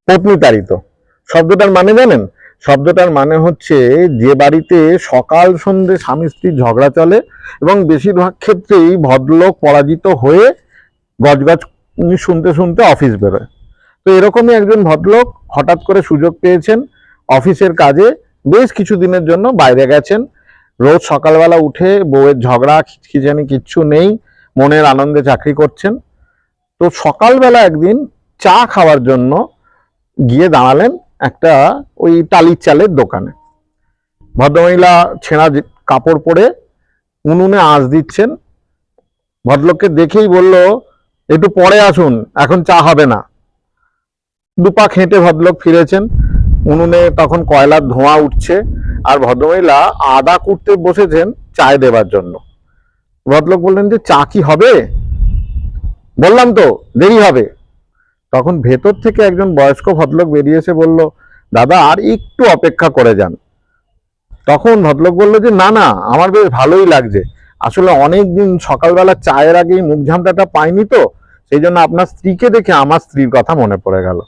পত্নীতাড়িত শব্দটার মানে জানেন? শব্দটার মানে হচ্ছে যে বাড়িতে সকাল সন্ধ্যে স্বামী স্ত্রীর ঝগড়া চলে এবং বেশিরভাগ ক্ষেত্রেই ভদ্রলোক পরাজিত হয়ে গজগজ শুনতে শুনতে অফিস বেরোয়। তো এরকমই একজন ভদ্রলোক হঠাৎ করে সুযোগ পেয়েছেন অফিসের কাজে, বেশ কিছুদিনের জন্য বাইরে গেছেন। রোজ সকালবেলা উঠে বউয়ের ঝগড়া খিচখিচানি কিচ্ছু নেই, মনের আনন্দে চাকরি করছেন। তো সকালবেলা একদিন চা খাওয়ার জন্য গিয়ে দাঁড়ালেন একটা ওই টালির চালের দোকানে। ভদ্রমহিলা ছেঁড়া কাপড় পরে উনুনে আঁচ দিচ্ছেন। ভদ্রলোককে দেখেই বলল, একটু পরে আসুন, এখন চা হবে না। দুপাক হেঁটে ভদ্রলোক ফিরেছেন। উনুনে তখন কয়লার ধোঁয়া উঠছে, আর ভদ্রমহিলা আদা কুটতে বসেছেন চায় দেবার জন্য। ভদ্রলোক বললেন যে, চা কি হবে? বললাম তো দেরি হবে। তখন ভেতর থেকে একজন বয়স্ক ভদ্রলোক বেরিয়ে এসে বলল, দাদা আর একটু অপেক্ষা করে যান। তখন ভদ্রলোক বলল যে, না না, আমার বেশ ভালোই লাগছে, আসলে অনেকদিন সকালবেলা চায়ের আগেই মুখ ঝামটাটা পাইনি, তো সেই জন্য আপনার স্ত্রীকে দেখে আমার স্ত্রীর কথা মনে পড়ে গেল।